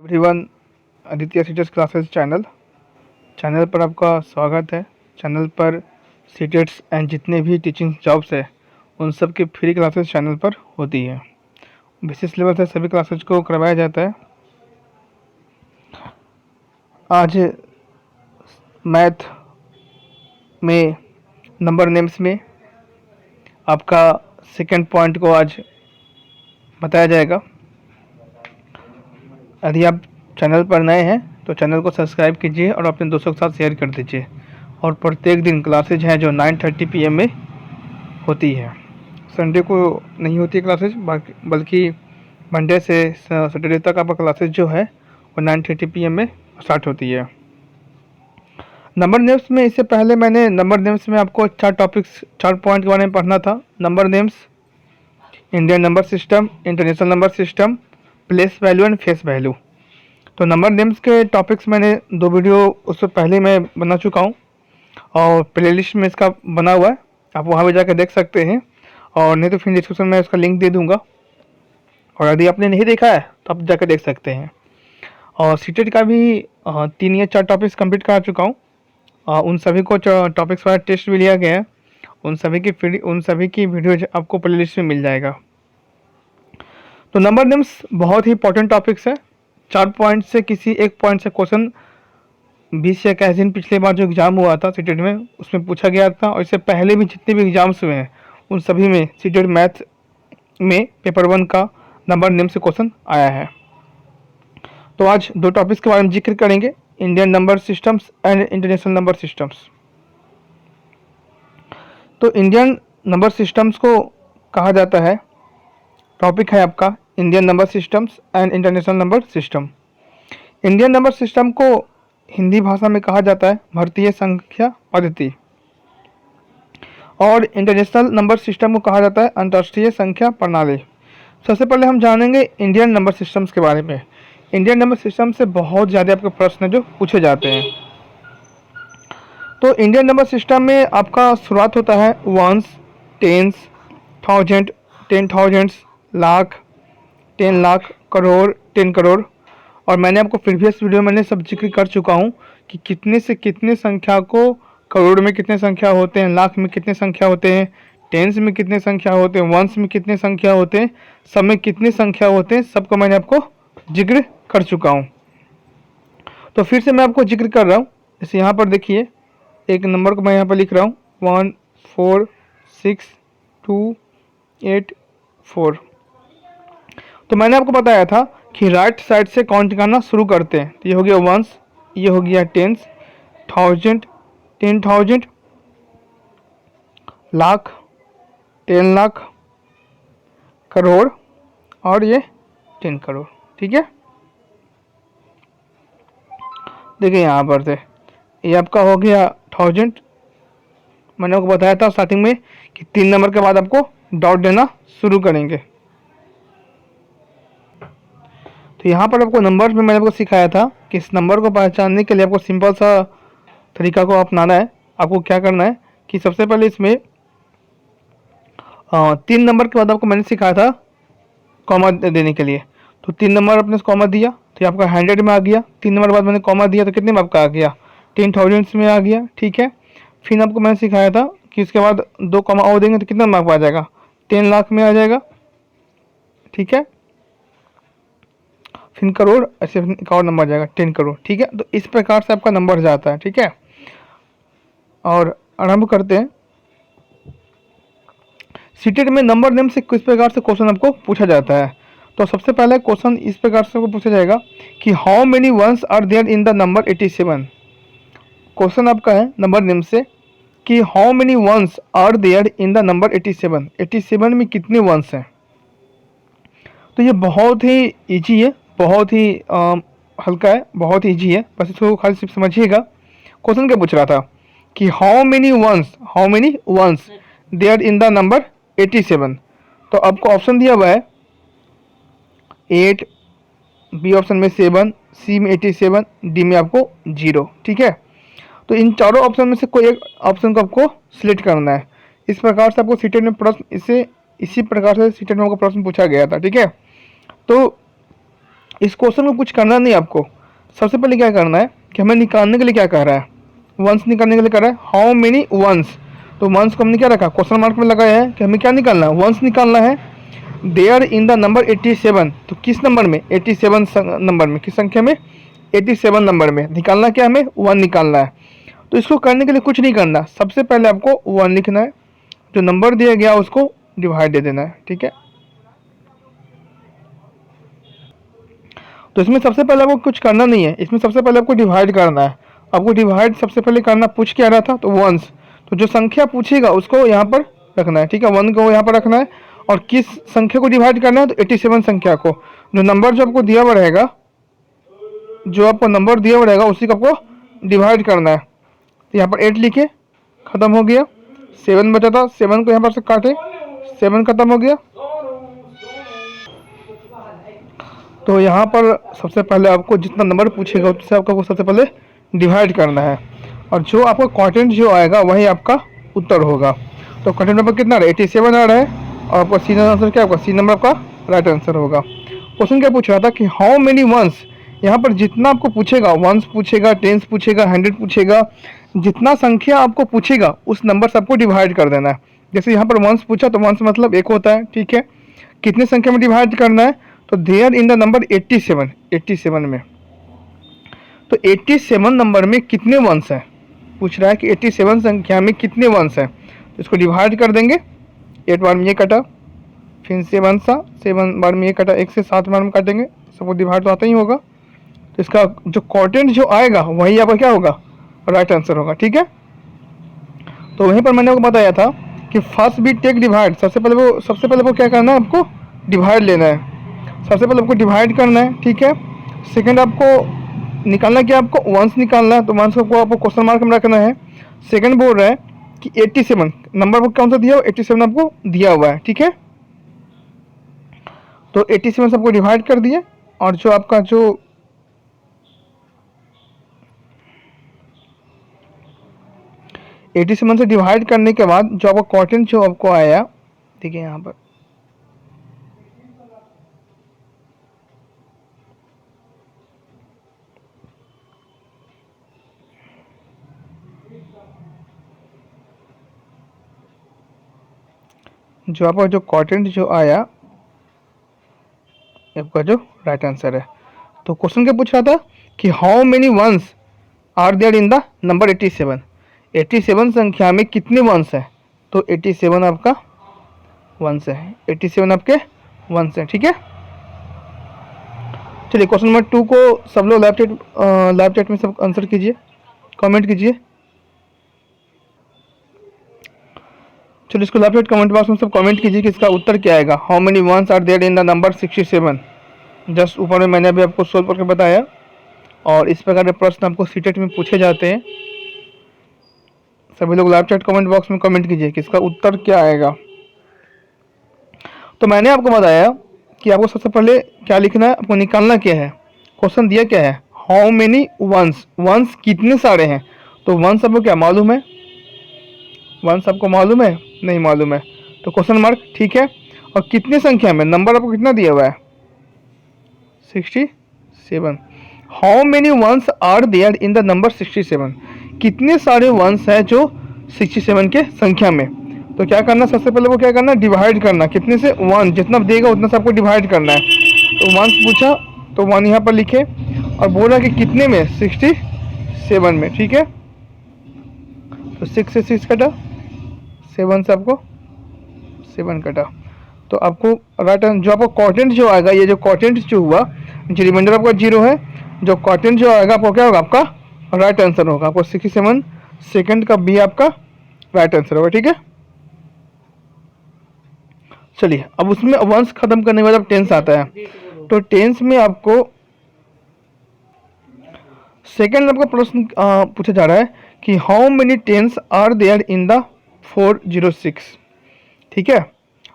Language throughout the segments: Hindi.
एवरीवन, आदित्य सीटेट्स क्लासेस चैनल पर आपका स्वागत है। चैनल पर सीटेट्स एंड जितने भी टीचिंग जॉब्स है उन सब की फ्री क्लासेस चैनल पर होती है। बेसिस लेवल से सभी क्लासेस को करवाया जाता है। आज मैथ में नंबर नेम्स में आपका सेकेंड पॉइंट को आज बताया जाएगा। यदि आप चैनल पर नए हैं तो चैनल को सब्सक्राइब कीजिए और अपने दोस्तों के साथ शेयर कर दीजिए। और प्रत्येक दिन क्लासेज हैं जो 9:30 PM में होती है। संडे को नहीं होती है क्लासेज, बल्कि मंडे से सैटरडे तक आपका क्लासेज जो है वो 9:30 PM में स्टार्ट होती है। नंबर नेम्स में इससे पहले मैंने नंबर नेम्स में आपको 4 पॉइंट के बारे में पढ़ना था। Number names, Indian number system, international number system, place value and face value. तो नंबर नेम्स के टॉपिक्स मैंने 2 वीडियो उससे पहले मैं बना चुका हूँ और प्लेलिस्ट में इसका बना हुआ है, आप वहाँ भी जाकर देख सकते हैं। और नहीं तो फिर डिस्क्रिप्शन में उसका लिंक दे दूँगा, और यदि आपने नहीं देखा है तो आप जाकर देख सकते हैं। और सीटेट का भी 3 या 4 टॉपिक्स कंप्लीट करा चुका हूँ। उन सभी को टॉपिक्स वाला टेस्ट भी लिया गया है। उन सभी की वीडियो आपको प्लेलिस्ट में मिल जाएगा। तो नंबर नेम्स बहुत ही इंपॉर्टेंट टॉपिक्स है। 4 पॉइंट से किसी एक पॉइंट से क्वेश्चन 20 या 21 दिन पिछले बार जो एग्ज़ाम हुआ था सीटेट में उसमें पूछा गया था, और इससे पहले भी जितने भी एग्ज़ाम्स हुए हैं उन सभी में सीटेट मैथ में पेपर 1 का नंबर नेम से क्वेश्चन आया है। तो आज 2 टॉपिक्स के बारे में जिक्र करेंगे, Indian number systems and international number systems. तो इंडियन नंबर सिस्टम्स को कहा जाता है, टॉपिक है आपका Indian number systems and international number system. Indian number system को हिंदी भाषा में कहा जाता है भारतीय संख्या पद्धति, और इंटरनेशनल नंबर सिस्टम को कहा जाता है अंतर्राष्ट्रीय संख्या प्रणाली। सबसे पहले हम जानेंगे इंडियन नंबर सिस्टम्स के बारे में। इंडियन नंबर सिस्टम से बहुत ज़्यादा आपके प्रश्न जो पूछे जाते हैं। तो इंडियन नंबर सिस्टम में आपका शुरुआत होता है ones, tens, thousand, 10,000, lakh, 10 lakh, crore, 10 crore. और मैंने आपको प्रीवियस वीडियो में सब जिक्र कर चुका हूँ कि कितने से कितने संख्या को, करोड़ में कितने संख्या होते हैं, लाख में कितने संख्या होते हैं, टेंस में कितने संख्या होते हैं, वंस में कितने संख्या होते हैं, सब में कितने संख्या होते हैं, सबको मैंने आपको जिक्र कर चुका हूँ। तो फिर से मैं आपको जिक्र कर रहा हूँ। जैसे यहाँ पर देखिए, एक नंबर को मैं यहाँ पर लिख रहा हूँ 146,284। तो मैंने आपको बताया था कि राइट साइड से काउंट करना शुरू करते हैं। तो ये हो गया वंस, ये हो गया टेंस, थाउजेंड, 10,000, लाख, 10 लाख, करोड़, और ये 10 करोड़। ठीक है, देखिए यहाँ पर से ये आपका हो गया 1000। मैंने आपको बताया था स्टार्टिंग में कि 3 नंबर के बाद आपको डॉट देना शुरू करेंगे। तो यहाँ पर आपको नंबर्स में मैंने आपको सिखाया था कि इस नंबर को पहचानने के लिए आपको सिंपल सा तरीका को अपनाना है। आपको क्या करना है कि सबसे पहले इसमें 3 नंबर के बाद आपको मैंने सिखाया था कॉमा देने के लिए। तो 3 नंबर आपने कॉमा दिया तो ये आपका 100 में आ गया। 3 नंबर बाद मैंने कॉमा दिया तो कितने में आपका आ गया, 10,000 में आ गया। ठीक है, फिर आपको मैंने सिखाया था कि इसके बाद 2 कॉमा और देंगे तो कितना मार्क आ जाएगा, 10 लाख में आ जाएगा। ठीक है, फिर करोड़, ऐसे एक और नंबर जाएगा 10 करोड़। ठीक है, तो इस प्रकार से आपका नंबर जाता है। ठीक है, और आरंभ करते हैं। सीटेट में नंबर नेम से किस प्रकार से क्वेश्चन आपको पूछा जाता है। तो सबसे पहले क्वेश्चन इस प्रकार से आपको पूछा जाएगा कि how many ones are there in the number 87। Question आपका है नंबर नेम से कि how many ones are there in the number 87। 87 में कितने वंस हैं। तो ये बहुत ही इजी है, बहुत ही हल्का है, बहुत ईजी है, बस इसको खाली सिर्फ समझिएगा। क्वेश्चन क्या पूछ रहा था कि how many ones there in the number 87। तो आपको ऑप्शन दिया हुआ है 8, बी ऑप्शन में 7, सी में 87, डी में आपको 0। ठीक है, तो इन चारों ऑप्शन में से कोई एक ऑप्शन को आपको सिलेक्ट करना है। इस प्रकार से आपको सीटेट में प्रश्न इसी प्रकार से सीटेट में आपको प्रश्न पूछा गया था। ठीक है, तो इस क्वेश्चन में कुछ करना नहीं आपको। सबसे पहले क्या करना है कि हमें निकालने के लिए क्या कह रहा है, वंस निकालने के लिए कह रहा है हाउ मेनी वंस। तो वंस को हमने क्या रखा, क्वेश्चन मार्क में लगाया है कि हमें क्या निकालना है, वंस निकालना है। देयर इन द नंबर 87, तो किस नंबर में, 87 नंबर में, किस संख्या में, 87 नंबर में निकालना क्या, हमें 1 निकालना है। तो इसको करने के लिए कुछ नहीं करना, सबसे पहले आपको 1 लिखना है, जो नंबर दिया गया उसको डिवाइड दे देना है, ठीक है। तो इसमें सबसे पहले आपको कुछ करना नहीं है, इसमें सबसे पहले आपको डिवाइड करना है। आपको डिवाइड सबसे पहले करना, पूछ क्या रहा था, तो वंस। तो जो संख्या पूछेगा उसको यहाँ पर रखना है, ठीक है, 1 को यहाँ पर रखना है। और किस संख्या को डिवाइड करना है, तो 87 संख्या को। जो नंबर जो आपको दिया हुआ रहेगा, जो आपको नंबर दिया हुआ रहेगा उसी को आपको डिवाइड करना है। तो यहाँ पर 8 लिखे, ख़त्म हो गया। 7 बचा था, 7 को यहाँ पर से काटे, 7 खत्म हो गया। तो यहाँ पर सबसे पहले आपको जितना नंबर पूछेगा उससे आपको सबसे पहले डिवाइड करना है, और जो आपका क्वाड्रेंट जो आएगा वही आपका उत्तर होगा। तो क्वाड्रेंट नंबर कितना आ रहा है, 87 आ रहा है, और आपका सी आंसर क्या होगा, सी नंबर आपका राइट आंसर होगा। क्वेश्चन क्या पूछ रहा था कि हाउ मेनी वंस, यहाँ पर जितना आपको पूछेगा, वंस पूछेगा, टेंस पूछेगा, 100 पूछेगा, जितना संख्या आपको पूछेगा उस नंबर से आपको डिवाइड कर देना है। जैसे यहाँ पर वंस पूछा तो वंस मतलब 1 होता है, ठीक है। कितने संख्या में डिवाइड करना है, तो देयर इन द नंबर 87, 87 में। तो 87 नंबर में कितने वंस हैं, पूछ रहा है कि 87 संख्या में कितने वंस हैं। तो इसको डिवाइड कर देंगे, 8 बार में ये कटा, फिर 7 सा, 7 बार में ये कटा, 1 से 7 बार में काटेंगे, सबको डिवाइड तो आता ही होगा। तो इसका जो क्वाड्रेंट जो आएगा वही आपका क्या होगा, राइट आंसर होगा, ठीक है। तो वहीं पर मैंने आपको बताया था कि फर्स्ट बी टेक डिवाइड, सबसे पहले वो क्या करना है, आपको डिवाइड लेना है। सबसे पहले आपको डिवाइड करना है, ठीक है। सेकंड आपको निकालना क्या, आपको वंस निकालना है, तो वंस को आपको क्वेश्चन मार्क में रखना है। सेकंड बोल रहा है कि 87 नंबर को कौन सा दिया हुआ, 87 आपको दिया हुआ है, ठीक है। तो 87 से आपको डिवाइड कर दिए, और जो आपका जो 87 से डिवाइड करने के बाद जो आपका क्वाड्रेंट जो आपको आया, ठीक है, यहाँ पर जो आपका जो क्वाड्रेंट जो आया आपका जो राइट आंसर है। तो क्वेश्चन क्या पूछ रहा था कि how many ones are there in the number 87, 87 संख्या में कितने वंस है, तो 87 आपका वंस है, 87 आपके वंस है, ठीक है। चलिए क्वेश्चन नंबर 2 को सब लोग लाइव चैट में सब आंसर कीजिए, कमेंट कीजिए। चलिए इसको लाइव चैट कमेंट बॉक्स में सब कमेंट कीजिए कि इसका उत्तर क्या आएगा। How many ones are there in the number 67। Just ऊपर में मैंने अभी आपको सोल्व करके बताया, और इस प्रकार के प्रश्न आपको सीटेट में पूछे जाते हैं। सभी लोग लाइव चैट कमेंट बॉक्स में कमेंट कीजिए कि इसका उत्तर क्या आएगा। तो मैंने आपको बताया कि आपको सबसे पहले क्या लिखना है, आपको निकालना क्या है। क्वेश्चन दिया क्या है, हाउ मेनी वंस, वंस कितने सारे हैं। तो वंस आपको क्या मालूम है, वंस आपको मालूम है, नहीं मालूम है, तो क्वेश्चन मार्क, ठीक है। और कितने संख्या में, नंबर आपको कितना दिया हुआ है, 67। How many ones are there in the number 67, कितने सारे वंस हैं जो 67 के संख्या में। तो क्या करना, सबसे पहले वो क्या करना, डिवाइड करना, कितने से, 1, जितना देगा उतना से आपको डिवाइड करना है। तो वंस पूछा तो 1 यहाँ पर लिखे, और बोला कि कितने में, 67 में, ठीक है। तो 6 से 6 कटा, 7 से आपको 7 कटा। तो आपको राइट आंसर जो आपको क्वाड्रेंट जो आएगा, ये जो क्वाड्रेंट जो हुआ, जो रिमाइंडर आपका 0 है, जो क्वाड्रेंट जो आएगा आपको क्या होगा, आपका राइट आंसर होगा। आपको 67 सेकंड का बी आपका राइट आंसर होगा, ठीक है। चलिए अब उसमें वंस खत्म करने के बाद अब टेंस आता है। तो टेंस में आपको सेकंड आपका प्रश्न पूछा जा रहा है कि how many tens are there in the 406, ठीक है।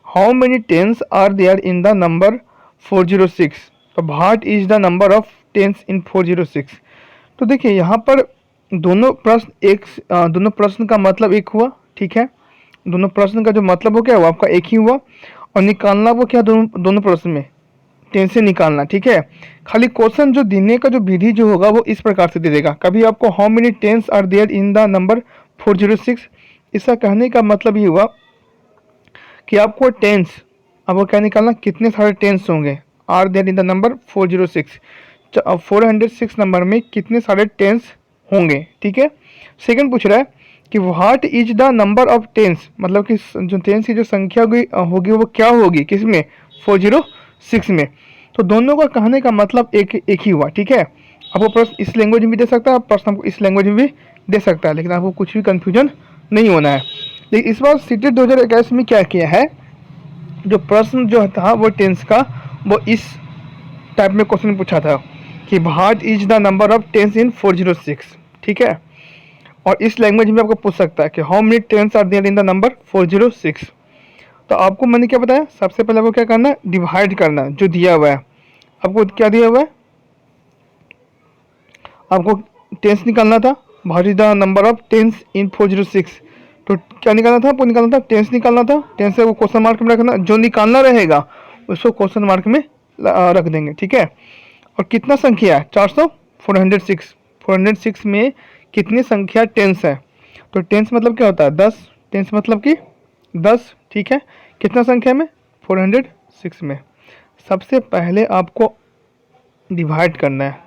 How many tens are there in the number 406, तो what is the number of tens in 406। तो देखिए यहाँ पर दोनों प्रश्न का मतलब एक हुआ, ठीक है। दोनों प्रश्न का जो मतलब हो क्या हुआ, आपका एक ही हुआ, और निकालना वो क्या दोनों प्रश्न में टेंस से निकालना, ठीक है। खाली क्वेश्चन जो देने का जो विधि जो होगा वो इस प्रकार से दे देगा। कभी आपको how many tens are there in the number 406, इसका कहने का मतलब ये हुआ कि आपको टेंस, आपको क्या निकालना, कितने सारे टेंस होंगे, are there in the number 406, 406 number में कितने सारे टेंस होंगे, ठीक है। सेकंड पूछ रहा है कि what is the number of tens, मतलब कि जो टेंस की जो संख्या होगी वो क्या होगी, किसमें, 406 में। तो दोनों का कहने का मतलब एक ही हुआ, ठीक है। आपको प्रश्न इस लैंग्वेज में भी दे सकता है, प्रश्न आपको इस लैंग्वेज में भी दे सकता है, लेकिन आपको कुछ भी कन्फ्यूजन नहीं होना है। लेकिन इस बार सीटेट 2021 में क्या किया है, जो प्रश्न जो था वो टेंस का, वो इस टाइप में क्वेश्चन पूछा था कि what is the number of tens in 406, ठीक है। और इस लैंग्वेज में आपको पूछ सकता है कि how many tens are there in the number 406। तो आपको मैंने क्या बताया, सबसे पहले आपको क्या करना है, डिवाइड करना है जो दिया हुआ है। आपको क्या दिया हुआ है, आपको टेंस निकालना था, what is the number of tens in 406। तो क्या निकालना था, आपको निकालना था, टेंस निकालना था। टेंस से वो क्वेश्चन मार्क में रखना, जो निकालना रहेगा उसको क्वेश्चन मार्क में रख देंगे, ठीक है। और कितना संख्या है, 400, 406, 406 में कितनी संख्या टेंस है। तो टेंस मतलब क्या होता है, 10, टेंस मतलब कि 10, ठीक है। कितना संख्या में, 406 में। सबसे पहले आपको डिवाइड करना है,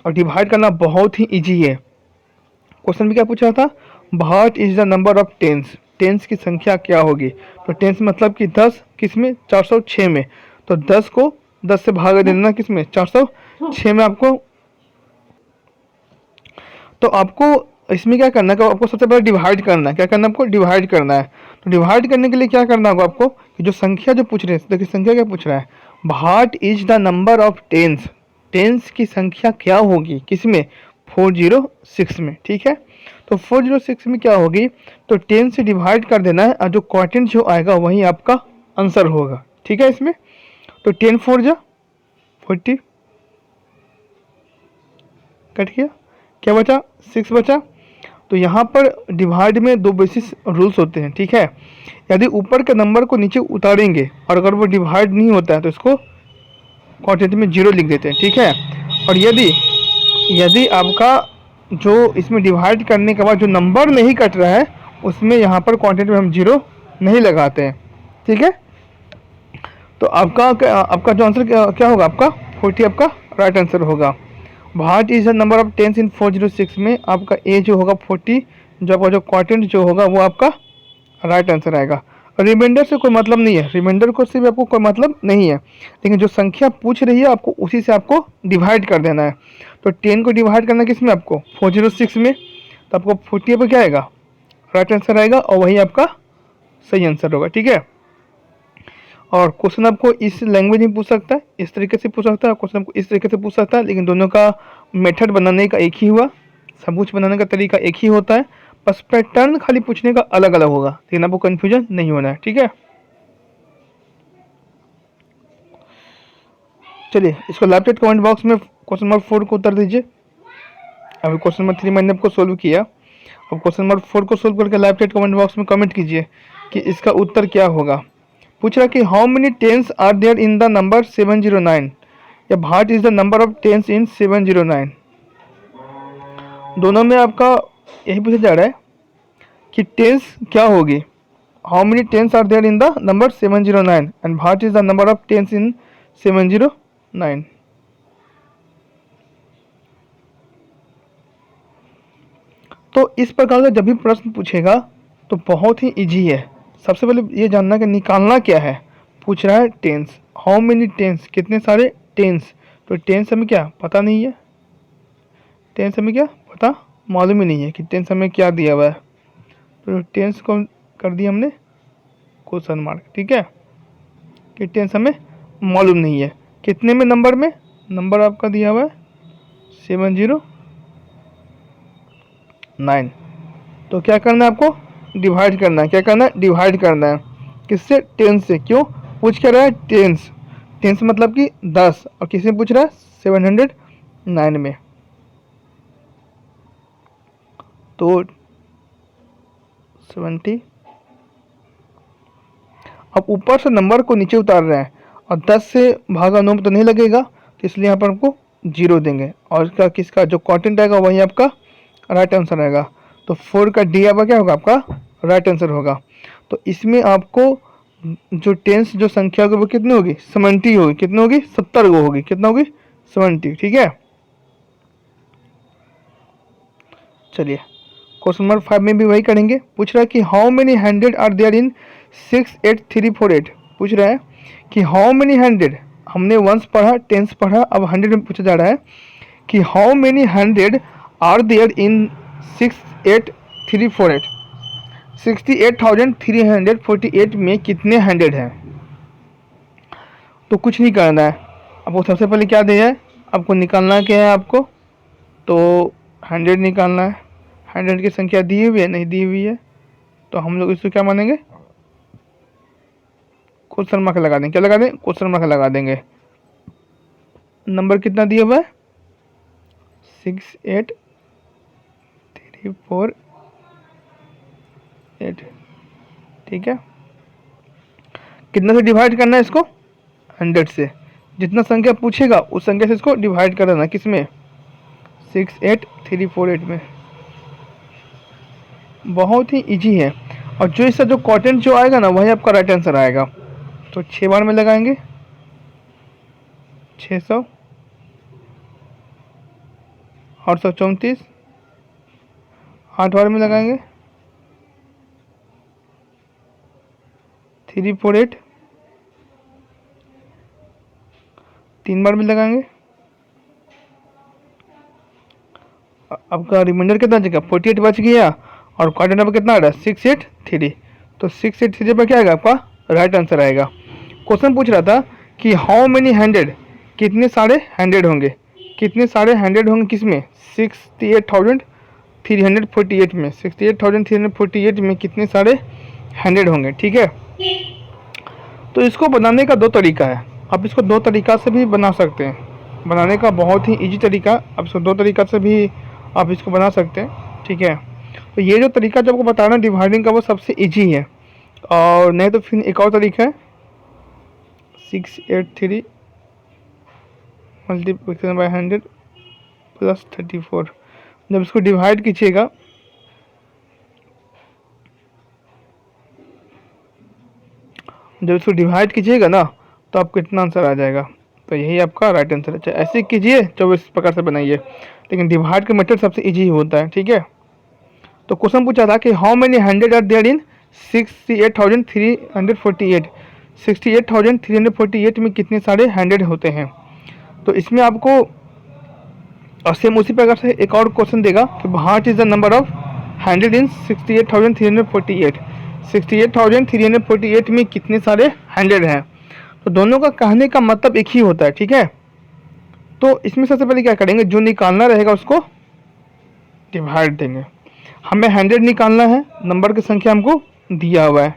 और डिवाइड करना बहुत ही इजी है। क्वेश्चन में क्या पूछा था, what is the number of tens, tens की संख्या क्या होगी। तो टेंस मतलब कि 10, किस में, 406 में। तो 10 को 10 से भाग देना, किस में, 406 में। आपको इसमें क्या करना है, आपको सबसे पहले डिवाइड करना है। क्या करना है आपको, डिवाइड करना है। तो डिवाइड करने के लिए क्या करना होगा आपको, कि जो संख्या जो पूछ रहे हैं, देखिए संख्या क्या पूछ रहा है, what is the number of tens, tens की संख्या क्या होगी, किसमें, 406 में, ठीक है। तो 406 में क्या होगी, तो 10 से डिवाइड कर देना है, और जो क्वोटिएंट जो आएगा वही आपका आंसर होगा, ठीक है। इसमें तो 10 4 जा 40, कट गया, क्या बचा, 6 बचा। तो यहाँ पर डिवाइड में दो बेसिस रूल्स होते हैं, ठीक है। यदि ऊपर के नंबर को नीचे उतारेंगे और अगर वो डिवाइड नहीं होता है तो इसको क्वाड्रेंट में 0 लिख देते हैं, ठीक है। और यदि यदि आपका जो इसमें डिवाइड करने के बाद जो नंबर नहीं कट रहा है, उसमें यहाँ पर क्वाड्रेंट में हम 0 नहीं लगाते हैं, ठीक है। तो आपका जो आंसर क्या होगा, आपका 40 आपका राइट आंसर होगा। What is the number of tens in 406 में आपका ए जो होगा 40, जो आपका जो क्वाड्रेंट जो होगा वो आपका राइट आंसर आएगा। रिमाइंडर से कोई मतलब नहीं है, रिमाइंडर को से भी आपको कोई मतलब नहीं है, लेकिन जो संख्या पूछ रही है आपको उसी से आपको डिवाइड कर देना है। तो 10 को डिवाइड करना किस में, आपको 406 में। तो आपको 40 पर क्या आएगा, राइट आंसर आएगा, और वही आपका सही आंसर होगा, ठीक है। और क्वेश्चन आपको इस लैंग्वेज में पूछ सकता है, इस तरीके से पूछ सकता है, क्वेश्चन आपको इस तरीके से पूछ सकता है, लेकिन दोनों का मेथड बनाने का एक ही हुआ, सबूत बनाने का तरीका एक ही होता है, बस पैटर्न खाली पूछने का अलग अलग होगा, लेकिन आपको कन्फ्यूजन नहीं होना है, ठीक है। चलिए इसको लेफ्ट हैंड कमेंट बॉक्स में क्वेश्चन नंबर 4 को उत्तर दीजिए। अभी क्वेश्चन नंबर 3 मैंने आपको सोल्व किया, अब क्वेश्चन नंबर 4 को सोल्व करके लेफ्ट हैंड कमेंट बॉक्स में कमेंट कीजिए कि इसका उत्तर क्या होगा। पूछ रहा कि how many tens are there in the number 709, या what is the number of tens in 709। दोनों में आपका यही पूछा जा रहा है कि टेंस क्या होगी, how many tens are there in the number 709 and what is the number of tens in 709। तो इस प्रकार का जब भी प्रश्न पूछेगा तो बहुत ही इजी है। सबसे पहले ये जानना कि निकालना क्या है, पूछ रहा है टेंस, हाउ मेनी टेंस, कितने सारे टेंस। तो टेंस हमें क्या पता नहीं है, टेंस हमें क्या पता मालूम ही नहीं है कि टेंस हमें क्या दिया हुआ है। तो टेंस को कर दिया हमने क्वेश्चन मार्क, ठीक है, कि टेंस हमें मालूम नहीं है। कितने में, नंबर में, नंबर आपका दिया हुआ है 709। तो क्या करना है आपको, डिवाइड करना है। क्या करना है, डिवाइड करना है, किससे, टेंस से। क्यों पूछ क्या रहा है, टेंस, टेंस मतलब कि 10, और किससे पूछ रहा है, 709 में। तो 70, अब ऊपर से नंबर को नीचे उतार रहे हैं, और 10 से भागा 9 तो नहीं लगेगा, तो इसलिए यहाँ पर आपको 0 देंगे। और इसका किसका जो क्वोटिएंट आएगा वही आपका राइट आंसर आएगा। तो 4 का डी आपका क्या होगा, आपका राइट आंसर होगा। तो इसमें आपको जो टेंस जो संख्या होगी वो कितनी होगी, 70 होगी। कितनी होगी, 70 गो होगी। कितना होगी, 70। ठीक है, चलिए क्वेश्चन नंबर 5 में भी वही करेंगे। पूछ रहा है कि how many 100 are there in 68348। पूछ रहा है कि हाउ मेनी 100, हमने वंस पढ़ा, टेंस पढ़ा, अब 100 में पूछा जा रहा है कि how many 100 are there in 68348। 68,348 में कितने 100 हैं। तो कुछ नहीं करना है आपको। सबसे पहले क्या दिया है, आपको निकालना क्या है, आपको तो 100 निकालना है। 100 की संख्या दी हुई है, नहीं दी हुई है, तो हम लोग इसको क्या मानेंगे, क्वेश्चन मार्क लगा देंगे। क्या लगा दें, क्वेश्चन मार्क लगा देंगे। नंबर कितना दिया हुआ है, 68348। ठीक है, कितना से डिवाइड करना है इसको, 100 से। जितना संख्या पूछेगा उस संख्या से इसको डिवाइड कर देना, किस में, 68348 में। बहुत ही इजी है। और जो इसका जो क्वोटिएंट जो आएगा ना वही आपका राइट आंसर आएगा। तो 6 बार में लगाएंगे 600, 834, 8 बार में लगाएंगे 348, 3 बार में लगाएंगे। आपका रिमाइंडर कितना बचेगा, 48 बच गया। और क्वाड्रेंट नंबर कितना आ रहा है, 683। तो 683 पर क्या आएगा, आपका राइट आंसर आएगा। क्वेश्चन पूछ रहा था कि हाउ मेनी 100, कितने सारे 100 होंगे। कितने सारे 100 होंगे किस में, 68,348 में। 68,348 में कितने सारे 100 होंगे। ठीक है, तो इसको बनाने का दो तरीका है। आप इसको दो तरीका से भी बना सकते हैं। बनाने का बहुत ही इजी तरीका, आप इसको दो तरीका से भी आप इसको बना सकते हैं। ठीक है, तो ये जो तरीका जो आपको बताना डिवाइडिंग का वो सबसे इजी है। और नहीं तो फिर एक और तरीका है, 683 मल्टीप्लिकेशन बाय 100 प्लस 34। जब इसको डिवाइड कीजिएगा ना तो आपको कितना आंसर आ जाएगा। तो यही आपका राइट आंसर है। ऐसे कीजिए, जो इस प्रकार से बनाइए, लेकिन डिवाइड का मेथड सबसे इजी होता है। ठीक है, तो क्वेश्चन पूछा था कि how many 100 are there in 68,348। 68,348 में कितने सारे 100 होते हैं। तो इसमें आपको और सेम उसी प्रकार से एक और क्वेश्चन देगा कि what is the number of 100 इन 68,348। 68,348 में कितने सारे 100 हैं। तो दोनों का कहने का मतलब एक ही होता है। ठीक है, तो इसमें सबसे पहले क्या करेंगे, जो निकालना रहेगा उसको डिवाइड देंगे। हमें 100 निकालना है, नंबर की संख्या हमको दिया हुआ है।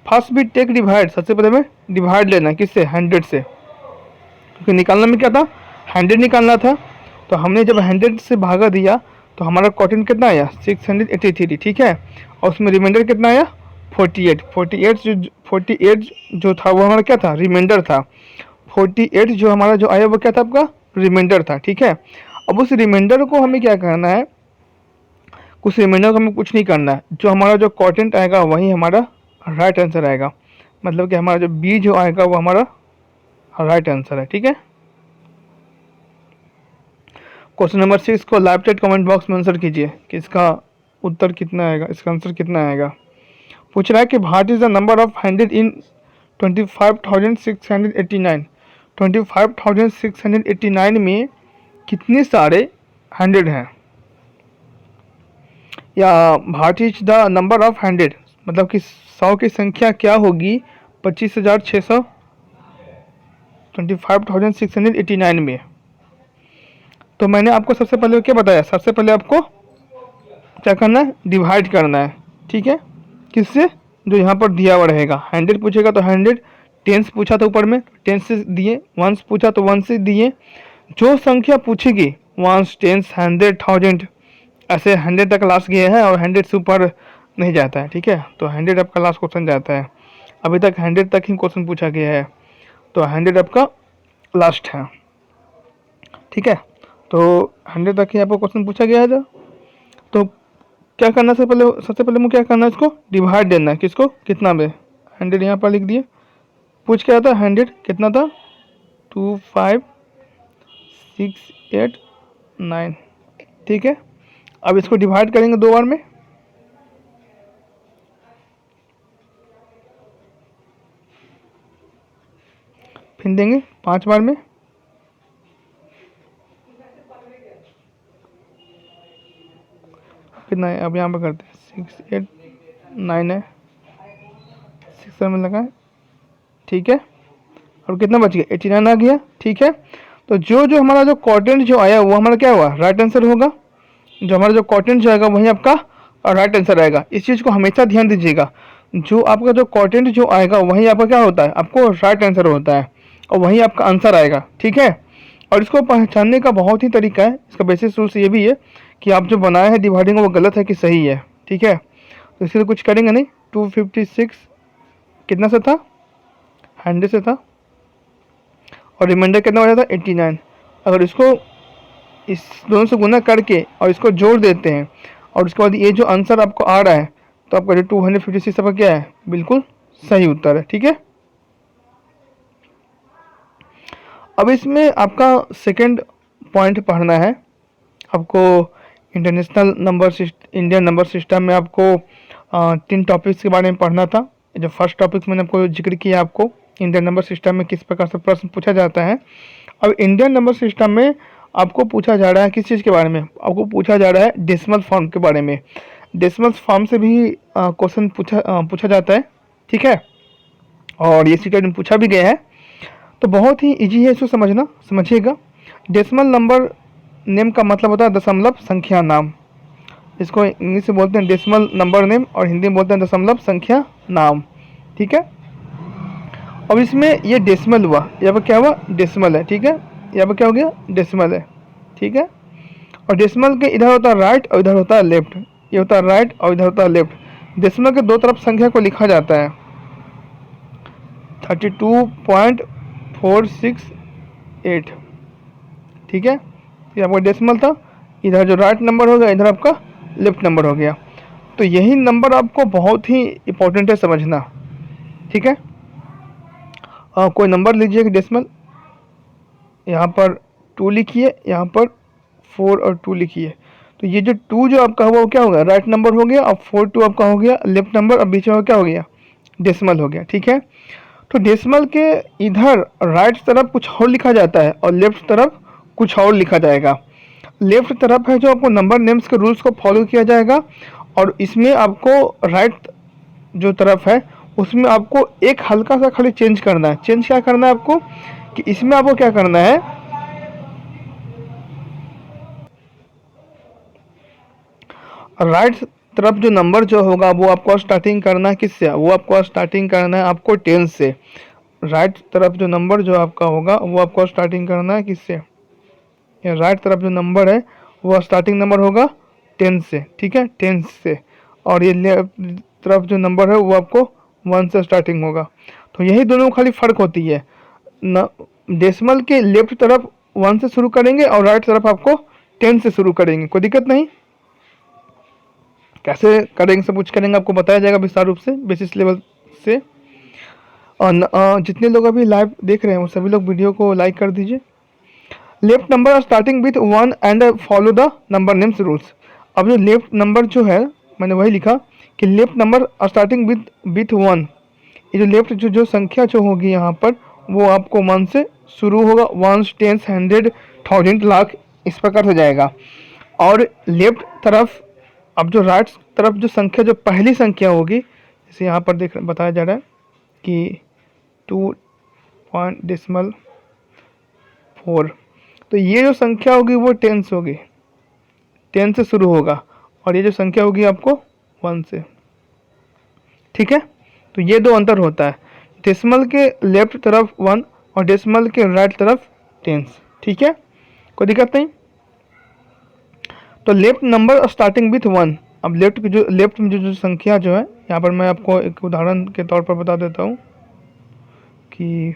फर्स्ट भी टेक डिवाइड, सबसे पहले हमें डिवाइड लेना है, किससे, 100 से। क्योंकि निकालना में क्या था, 100 निकालना था। तो हमने जब 100 से भागा दिया तो हमारा क्वोटिएंट कितना आया, 683। ठीक है, और उसमें रिमाइंडर कितना आया, 48। 48 जो था वो हमारा क्या था, रिमाइंडर था। 48 जो हमारा जो आया वो क्या था, आपका रिमाइंडर था। ठीक है, अब उस रिमाइंडर को हमें क्या करना है, कुछ रिमाइंडर को हमें कुछ नहीं करना है। जो हमारा जो क्वोटिएंट आएगा वही हमारा राइट आंसर आएगा। मतलब कि हमारा जो बी जो आएगा वो हमारा राइट आंसर है। ठीक है, क्वेश्चन नंबर 6 को लाइव चैट कमेंट बॉक्स में आंसर कीजिए कि इसका उत्तर कितना आएगा, इसका आंसर कितना आएगा। पूछ रहा है कि what is the number of 100 इन 25,689। 25,689 में कितने सारे 100 हैं। या what is the number of 100, मतलब कि 100 की संख्या क्या होगी 25,600 25,689 में। तो मैंने आपको सबसे पहले क्या बताया, सबसे पहले आपको क्या करना है, डिवाइड करना है। ठीक है, किससे, जो यहाँ पर दिया हुआ रहेगा। 100 पूछेगा तो 100, टेंस पूछा था ऊपर में 10 से दिए, वंस पूछा तो 1 से दिए। जो संख्या पूछेगी वंस, टेंस, 100, 1000, ऐसे 100 तक लास्ट गए हैं और 100 से ऊपर नहीं जाता है। ठीक है, तो 100 आपका लास्ट क्वेश्चन जाता है। अभी तक 100 तक ही क्वेश्चन पूछा गया है। तो 100 आपका लास्ट है, ठीक है। तो 100 तक ही आपको क्वेश्चन पूछा गया है। तो क्या करना है, सबसे पहले मुझे क्या करना है, इसको डिवाइड देना है, किसको, कितना में, 100 यहाँ पर लिख दिए। पूछ क्या था, 100 कितना था, 25689, ठीक है। अब इसको डिवाइड करेंगे 2 बार में, फिर देंगे 5 बार में, कितना है, अब यहाँ पर करते हैं 689 है, 6 में लगा है, ठीक है। और कितना बच गया, 89 आ गया, ठीक है। तो जो जो हमारा जो क्वाड्रेंट जो आया वो हमारा क्या हुआ, राइट आंसर होगा। जो हमारा जो क्वाड्रेंट जो आएगा वही आपका राइट आंसर आएगा। इस चीज़ को हमेशा ध्यान दीजिएगा, जो आपका जो क्वाड्रेंट जो आएगा वही आपका क्या होता है, आपको राइट आंसर होता है और वही आपका आंसर आएगा, ठीक है। और इसको पहचानने का बहुत ही तरीका है, इसका बेसिक रूल्स ये भी है कि आप जो बनाए हैं डिवाइडिंग वो गलत है कि सही है, ठीक है। तो इसलिए कुछ करेंगे नहीं। 256 कितना से था, 100 से था, और रिमाइंडर कितना हो जाता है, 89। अगर इसको इस दोनों से गुना करके और इसको जोड़ देते हैं और उसके बाद ये जो आंसर आपको आ रहा है, तो आपका जो 256 आपका क्या है, बिल्कुल सही उत्तर है, ठीक है। अब इसमें आपका सेकंड पॉइंट पढ़ना है आपको। International number Indian number system में आपको 3 टॉपिक्स के बारे में पढ़ना था। जो फर्स्ट टॉपिक मैंने आपको जिक्र किया, आपको इंडियन नंबर सिस्टम में किस प्रकार से प्रश्न पूछा जाता है। अब इंडियन नंबर सिस्टम में आपको पूछा जा रहा है किस चीज़ के बारे में, आपको पूछा जा रहा है डेसिमल फॉर्म के बारे में। डेसिमल फॉर्म से भी क्वेश्चन पूछा जाता है, ठीक है। और ये सीटेट में पूछा भी गया है, तो बहुत ही इजी है, इसको समझना, समझिएगा। डेसिमल नंबर नेम का मतलब होता है दशमलव संख्या नाम। इसको इंग्लिश में बोलते हैं डेसिमल नंबर नेम और हिंदी में बोलते हैं दशमलव संख्या नाम, ठीक है। अब इसमें ये डेसिमल हुआ, यहाँ पर क्या हुआ, डेसिमल है, ठीक है। यहाँ पर क्या हो गया, डेसिमल है, ठीक है। और डेसिमल के इधर होता है राइट और इधर होता है लेफ्ट, ये होता है राइट और इधर होता है लेफ्ट। डेसिमल के 2 तरफ संख्या को लिखा जाता है 32.468, ठीक है। ये आपका डेसिमल था, इधर जो राइट नंबर हो गया, इधर आपका लेफ्ट नंबर हो गया। तो यही नंबर आपको बहुत ही इम्पोर्टेंट है समझना, ठीक है। कोई नंबर लीजिए कि डेसिमल, यहाँ पर 2 लिखिए, यहाँ पर 4 और 2 लिखिए। तो ये जो 2 जो आपका हुआ वो क्या हो गया, राइट नंबर हो गया, और 4 2 आपका हो गया लेफ्ट नंबर, और बीच में क्या हो गया, डेसिमल हो गया, ठीक है। तो डेसिमल के इधर राइट तरफ कुछ और लिखा जाता है और लेफ्ट तरफ कुछ और लिखा जाएगा। लेफ्ट तरफ है जो आपको नंबर नेम्स के रूल्स को फॉलो किया जाएगा, और इसमें आपको राइट जो तरफ है उसमें आपको एक हल्का सा खाली चेंज करना है। चेंज क्या करना है आपको, कि इसमें आपको क्या करना है, राइट तरफ जो नंबर जो होगा वो आपको स्टार्टिंग करना है किससे, वो आपको स्टार्टिंग करना है आपको 10 से। राइट तरफ जो नंबर जो आपका होगा वो आपको स्टार्टिंग करना है किससे, राइट तरफ जो नंबर है वो स्टार्टिंग नंबर होगा 10 से, ठीक है, 10 से। और ये लेफ्ट तरफ जो नंबर है वो आपको 1 से स्टार्टिंग होगा। तो यही दोनों खाली फ़र्क होती है न, डेसिमल के लेफ्ट तरफ 1 से शुरू करेंगे और राइट तरफ आपको 10 से शुरू करेंगे, कोई दिक्कत नहीं। कैसे करेंगे सब कुछ करेंगे आपको बताया जाएगा विस्तार रूप से, बेसिस लेवल से। और जितने लोग अभी लाइव देख रहे हैं वो सभी लोग वीडियो को लाइक कर दीजिए। Left number starting with 1 and follow the number names rules. अब जो लेफ्ट नंबर जो है मैंने वही लिखा कि लेफ्ट नंबर स्टार्टिंग विथ 1, ये जो लेफ्ट जो संख्या जो होगी यहाँ पर वो आपको 1 से शुरू होगा, 1 10 100 1000 लाख इस प्रकार से जाएगा। और लेफ्ट तरफ अब जो राइट तरफ जो संख्या जो पहली संख्या होगी, जैसे यहाँ पर देख बताया जा रहा है कि 2.4, तो ये जो संख्या होगी वो 10 होगी, 10 से शुरू होगा, और ये जो संख्या होगी आपको 1 से, ठीक है। तो ये 2 अंतर होता है, डेसिमल के लेफ्ट तरफ 1 और डेसिमल के राइट तरफ 10, ठीक है, कोई दिक्कत नहीं। तो लेफ्ट नंबर स्टार्टिंग विथ 1, अब लेफ्ट में जो संख्या जो है, यहाँ पर मैं आपको एक उदाहरण के तौर पर बता देता हूँ कि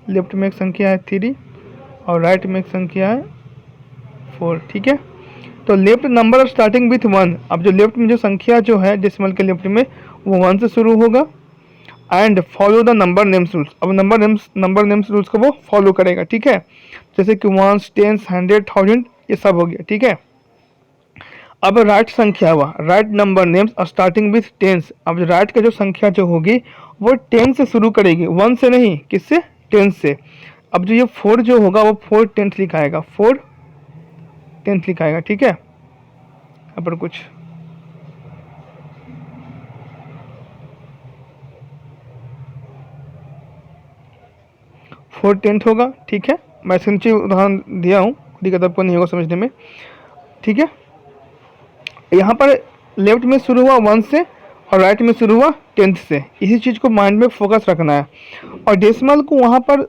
लेफ्ट में एक संख्या है 3 और राइट में एक संख्या है 4। ठीक है, तो लेफ्ट नंबर स्टार्टिंग विथ 1। अब जो लेफ्ट में जो संख्या जो है डेसिमल के लेफ्ट में वो 1 से शुरू होगा। And follow the number names rules. अब नंबर नेम्स रूल्स को वो फॉलो करेगा। ठीक है, जैसे कि वंस, टेंस, 100, 1000 ये सब हो गया। ठीक है, अब राइट संख्या हुआ, write number names starting with tens. अब राइट का जो संख्या जो होगी वो 10 से शुरू करेगी, 1 से नहीं, किससे, 10 से। अब जो ये 4 जो होगा वो 4 10th लिखाएगा, 4 10th लिखाएगा। ठीक है, यहाँ पर कुछ 4 10th होगा। ठीक है, मैं इसके नीचे उदाहरण दिया हूँ, दिक्कत आपको नहीं होगा समझने में। ठीक है, यहाँ पर लेफ्ट में शुरू हुआ 1 से और राइट में शुरू हुआ 10th से। इसी चीज़ को माइंड में फोकस रखना है। और डेसिमल को वहाँ पर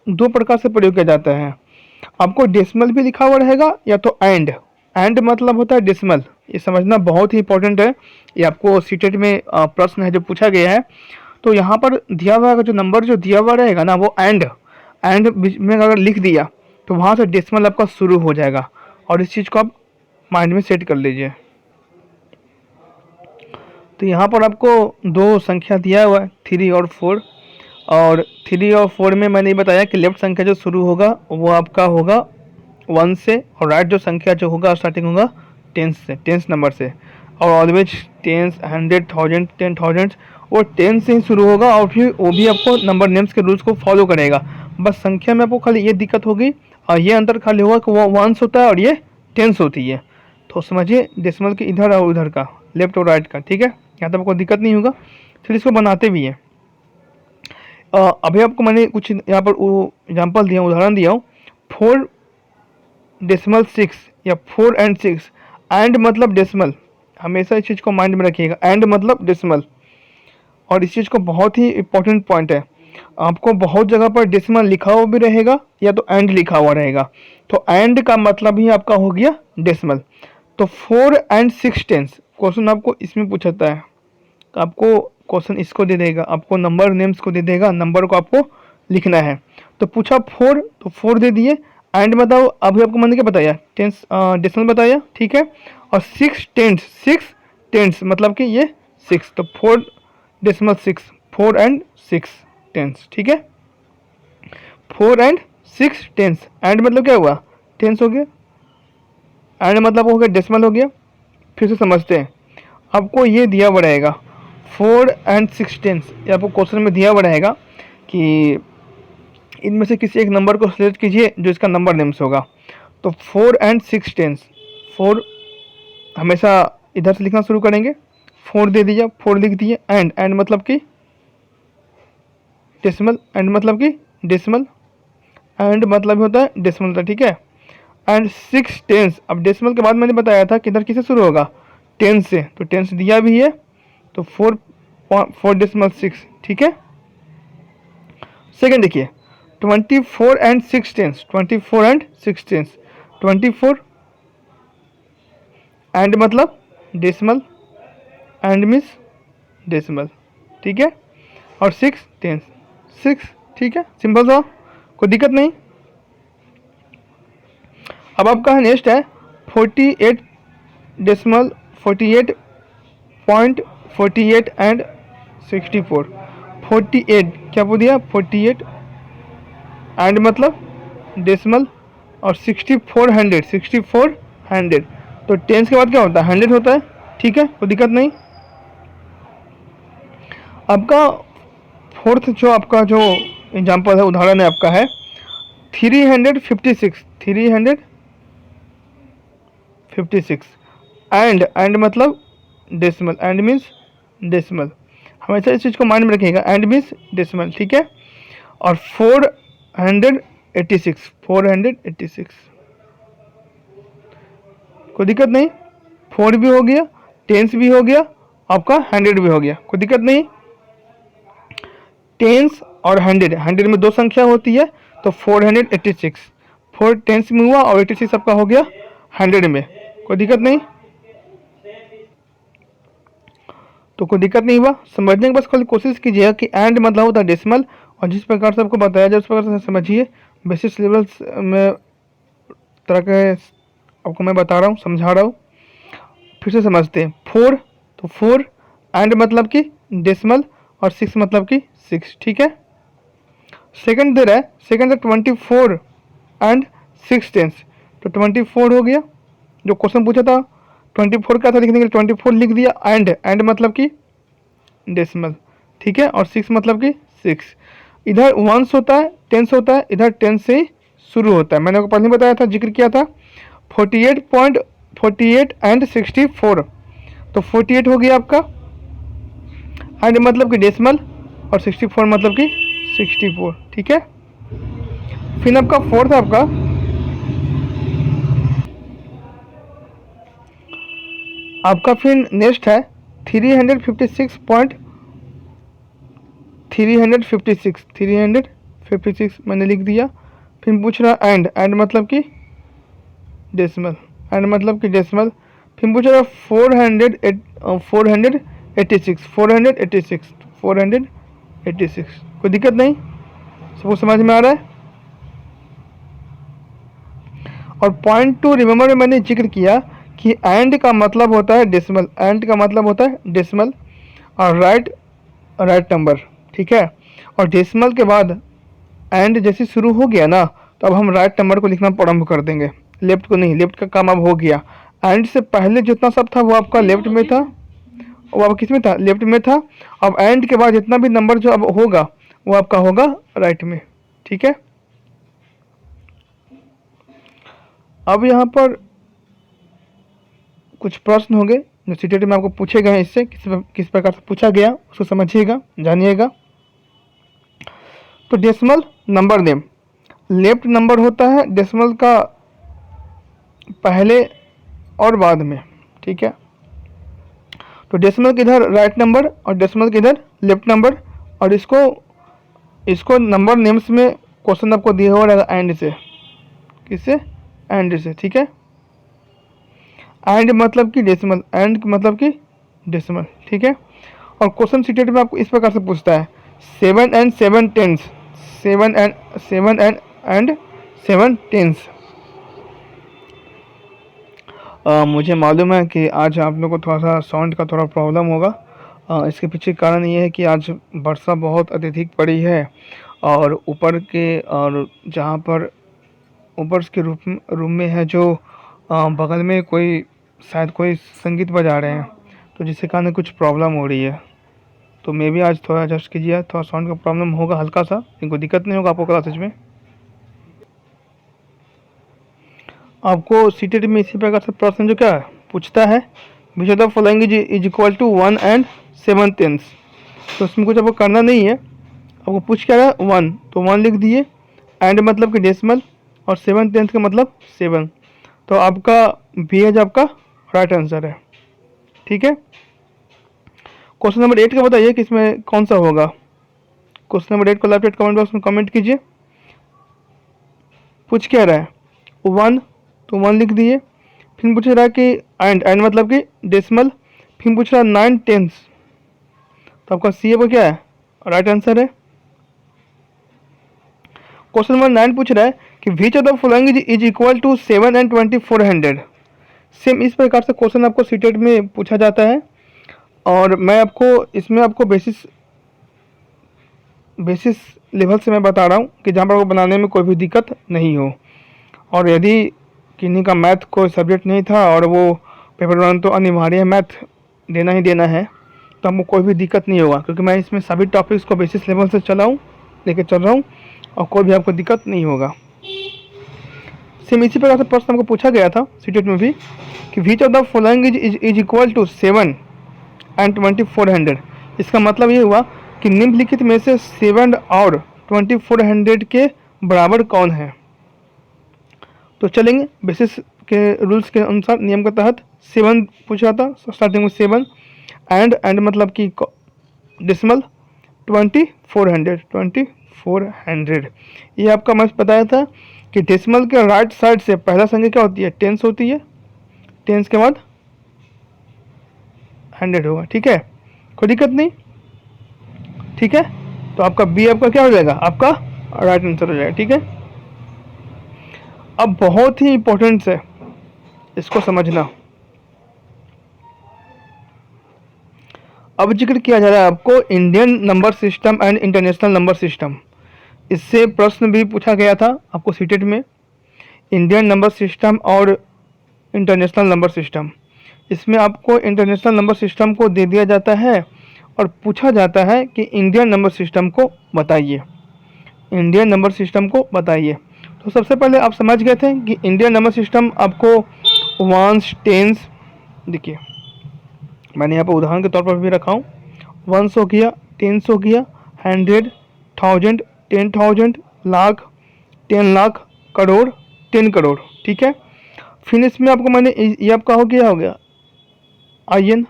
2 प्रकार से प्रयोग किया जाता है। आपको डेसिमल भी लिखा हुआ रहेगा या तो एंड मतलब होता है डेसिमल। ये समझना बहुत ही इंपॉर्टेंट है, ये आपको सीटेट में प्रश्न है जो पूछा गया है। तो यहाँ पर दिया हुआ जो नंबर जो दिया हुआ रहेगा ना वो एंड बीच में अगर लिख दिया तो वहाँ से डेसिमल आपका शुरू हो जाएगा। और इस चीज़ को आप माइंड में सेट कर लीजिए। तो यहाँ पर आपको 2 संख्या दिया हुआ है 3 और 4। और 3 और 4 में मैंने बताया कि लेफ्ट संख्या जो शुरू होगा वो आपका होगा 1 से और राइट जो संख्या जो होगा स्टार्टिंग होगा 10 से, 10 नंबर से। और ऑलवेज 10, 100, 1000, 10,000 वो 10 से ही शुरू होगा। और फिर वो भी आपको नंबर नेम्स के रूल्स को फॉलो करेगा। बस संख्या में आपको खाली ये दिक्कत होगी और ये अंतर खाली होगा कि वो 1 होता है और ये 10 होती है। तो समझिए डेसिमल के इधर और उधर का, लेफ्ट और राइट का। ठीक है, यहाँ तक आपको दिक्कत नहीं होगा। फिर इसको बनाते भी हैं। अभी आपको मैंने कुछ यहाँ पर एग्जाम्पल दिया, उदाहरण दिया हूँ। 4 डेसिमल 6 या 4 and 6। एंड मतलब डेसिमल, हमेशा इस चीज़ को माइंड में रखिएगा, एंड मतलब डेसिमल। और इस चीज़ को बहुत ही इंपॉर्टेंट पॉइंट है, आपको बहुत जगह पर डेसिमल लिखा हुआ भी रहेगा या तो एंड लिखा हुआ रहेगा। तो एंड का मतलब ही आपका हो गया डेसिमल। तो 4 and 6 10 क्वेश्चन आपको इसमें पूछता है। आपको क्वेश्चन इसको दे देगा, आपको नंबर नेम्स को दे देगा, नंबर को आपको लिखना है। तो पूछा 4 तो 4 दे दिए। एंड बताओ, अभी आपको मैंने क्या बताया, टेंस डेसिमल बताया। ठीक है, और 6 टेंस, 6 टेंस मतलब कि ये 6, तो 4 डेसिमल 6, 4 and 6 टेंस। ठीक है, 4 and 6 टेंस। एंड मतलब क्या हुआ, टेंस हो गया। एंड मतलब हो गया डेसिमल हो गया। फिर से समझते हैं, आपको ये दिया हुआ रहेगा 4 and 6 टेंस। ये आपको क्वेश्चन में दिया हुआ रहेगा कि इनमें से किसी एक नंबर को सिलेक्ट कीजिए जो इसका नंबर नेम्स होगा। तो 4 and 6 टेंस, 4 हमेशा इधर से लिखना शुरू करेंगे, 4 दे दिया, 4 लिख दिए। एंड मतलब कि डेसिमल, एंड मतलब कि डेसिमल, एंड मतलब होता है डेसिमल होता है। ठीक है, एंड 6 टेंस। अब डेसिमल के बाद मैंने बताया था कि इधर किससे शुरू होगा, 10 से, तो 10 दिया भी है, तो 4 डेसिमल 6। ठीक है, सेकेंड देखिए 24 and 6 tens, 24 and 6 tens. 24 and मतलब डेसिमल, एंड मीन्स डेसिमल। ठीक है, और 6 टेंस, 6। ठीक है, सिंपल सा, कोई दिक्कत नहीं। अब आपका है नेक्स्ट है 48 डेसिमल 48.48 एंड 64। 48 क्या बोल दिया, 48 एंड मतलब डेसिमल, और 6400 तो टेंस के बाद क्या होता है, 100 होता है। ठीक है, कोई दिक्कत नहीं। आपका फोर्थ जो आपका जो एग्जांपल है, उदाहरण है आपका है 356, 356 एंड मतलब डेसिमल, एंड मीन्स डेसिमल। हमेशा इस चीज़ को माइंड में रखिएगा, एंड मीन्स डेसिमल। ठीक है, और 486, 486 कोई दिक्कत नहीं। 4 भी हो गया, टेंस भी हो गया, आपका 100 भी हो गया, कोई दिक्कत नहीं। टेंस और 100 में 2 संख्या होती है, तो 486, 4 टेंस में हुआ और 86 आपका हो गया 100 में, कोई दिक्कत नहीं। तो कोई दिक्कत नहीं हुआ, समझने की बस खाली कोशिश कीजिएगा कि एंड मतलब होता है डेसिमल और जिस प्रकार से आपको बताया जाए उस प्रकार से समझिए। बेसिस लेवल्स में तरह के आपको मैं बता रहा हूँ, समझा रहा हूँ, फिर से समझते हैं। 4, तो 4 एंड मतलब कि डेसिमल और 6 मतलब कि 6, ठीक है। सेकंड दे रहा है, सेकंड है 24 एंड 6 टेंस, तो 24 हो गया। जो क्वेश्चन पूछा था 24 का था लिखने के लिए 24 लिख दिया। एंड मतलब कि डेसिमल, ठीक है। और 6 मतलब कि 6। इधर वंस होता है, टेंस होता है, इधर टेंस से ही शुरू होता है। मैंने आपको पहले बताया था, जिक्र किया था 48 एंड 64, तो 48 हो गया आपका एंड मतलब कि डेसिमल और 64 मतलब कि 64, ठीक है। फिर आपका फोर्थ आपका फिर नेक्स्ट है 356 मैंने लिख दिया। फिर पूछ रहा एंड मतलब कि डेसिमल, एंड मतलब कि डेसिमल। फिर पूछ रहा 486, कोई दिक्कत नहीं, सबको समझ में आ रहा है। और पॉइंट टू रिमेंबर में मैंने जिक्र किया कि एंड का मतलब होता है डेसिमल, एंड का मतलब होता है डेसिमल और राइट नंबर, ठीक है। और डेसिमल के बाद एंड जैसे शुरू हो गया ना, तो अब हम राइट नंबर को लिखना प्रारंभ कर देंगे, लेफ्ट को नहीं। लेफ्ट का काम अब हो गया। एंड से पहले जितना सब था वो आपका लेफ्ट में था, वो अब किस में था, लेफ्ट में था। अब एंड के बाद जितना भी नंबर जो अब होगा वो आपका होगा राइट में, ठीक है। अब यहाँ पर कुछ प्रश्न होंगे जो सीटेट में आपको पूछे गए हैं, इससे किस प्रकार से पूछा गया उसको समझिएगा, जानिएगा। तो decimal number name, left number होता है डेसिमल का पहले और बाद में, ठीक है। तो डेसिमल के इधर राइट नंबर और डेसिमल के इधर लेफ्ट नंबर, और इसको नंबर नेम्स में क्वेश्चन आपको दिया हुआ रहेगा एंड से, किससे, एंड से, ठीक है। एंड मतलब कि डेसिमल, एंड मतलब कि डेसिमल, ठीक है। और क्वेश्चन सीटेट में आपको इस प्रकार से पूछता है 7 एंड 7 टेंस, 7 एंड 7 टेंस। मुझे मालूम है कि आज आप लोगों को थोड़ा सा साउंड का थोड़ा प्रॉब्लम होगा। इसके पीछे कारण ये है कि आज वर्षा बहुत अत्यधिक पड़ी है, और ऊपर के और जहाँ पर ऊपर के रूम में है जो बगल में शायद कोई संगीत बजा रहे हैं, तो जिसके कारण कुछ प्रॉब्लम हो रही है। तो मे भी आज थोड़ा एडजस्ट कीजिए, थोड़ा साउंड का प्रॉब्लम होगा हल्का सा, इनको दिक्कत नहीं होगा आपको क्लासेज में। आपको सीटेट में इसी प्रकार से प्रश्न जो क्या पूछता है, which of the following is equal to 1 and 7 tens. तो उसमें कुछ आपको करना नहीं है, आपको पूछ क्या है 1, तो 1 लिख दिए। एंड मतलब कि डेसिमल और 7 टेंस का मतलब 7, तो आपका बी एज आपका राइट आंसर है, ठीक है। क्वेश्चन नंबर 8 का बताइए कि इसमें कौन सा होगा। क्वेश्चन नंबर 8 को लेफ्ट कमेंट बॉक्स में कमेंट कीजिए। पूछ क्या रहा है 1, तो 1 लिख दिए। फिर पूछ रहा है कि एंड मतलब कि डेसिमल। फिर पूछ रहा है 9 टेंस, तो आपका सी वो क्या है, राइट आंसर है। क्वेश्चन नंबर 9 पूछ रहा है कि which of the following is equal to 7 and 2400। Same इस प्रकार से क्वेश्चन आपको सीटेट में पूछा जाता है, और मैं आपको इसमें आपको बेसिस लेवल से मैं बता रहा हूँ कि जहाँ पर आपको बनाने में कोई भी दिक्कत नहीं हो। और यदि किन्हीं का मैथ कोई सब्जेक्ट नहीं था और वो पेपर 1 तो अनिवार्य है, मैथ देना ही देना है, तो हमको कोई भी दिक्कत नहीं होगा, क्योंकि मैं इसमें सभी टॉपिक्स को बेसिस लेवल से लेके चल रहा हूँ, और कोई भी आपको दिक्कत नहीं होगा। सेम इसी प्रकार से प्रश्न हमको पूछा गया था सीटेट में भी कि which of the following is equal to 7 and 2400। इसका मतलब ये हुआ कि निम्नलिखित में से 7 और 2400 के बराबर कौन है। तो चलेंगे बेसिस के रूल्स के अनुसार, नियम के तहत 7 पूछा था, स्टार्टिंग में 7 एंड मतलब कि डेसिमल 2400। ये आपका मैं बताया था कि डेसिमल के राइट साइड से पहला संख्या क्या होती है, टेंस होती है, टेंस के बाद 100 होगा, ठीक है, कोई दिक्कत नहीं, ठीक है। तो आपका बी आपका क्या हो जाएगा, आपका राइट आंसर हो जाएगा। ठीक है, अब बहुत ही इंपॉर्टेंट है, इसको समझना। अब जिक्र किया जा रहा है आपको Indian number system and international number system. इससे प्रश्न भी पूछा गया था आपको सीटेट में, इंडियन नंबर सिस्टम और इंटरनेशनल नंबर सिस्टम। इसमें आपको इंटरनेशनल नंबर सिस्टम को दे दिया जाता है और पूछा जाता है कि इंडियन नंबर सिस्टम को बताइए, इंडियन नंबर सिस्टम को बताइए। तो सबसे पहले आप समझ गए थे कि इंडियन नंबर सिस्टम आपको वंस टेंस, देखिए मैंने यहाँ पर उदाहरण के तौर पर भी रखा हूँ, वंस हो गया, टेंस हो गया, 100, 1000, 10,000, लाख, 10 लाख, करोड़, 10 करोड़। ठीक है, फिर इसमें आपको मैंने ये आपका हो गया IN,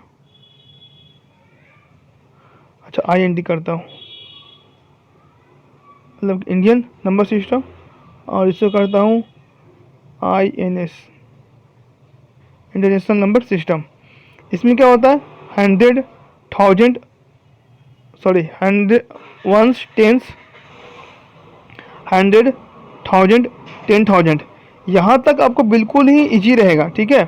अच्छा IND करता हूँ, मतलब इंडियन नंबर सिस्टम, और इसे करता हूँ INS, इंटरनेशनल नंबर सिस्टम। इसमें क्या होता है, 100, 1000, सॉरी 100, वंस, टेंस, 100, 1000, 10,000, यहाँ तक आपको बिल्कुल ही इजी रहेगा। ठीक है,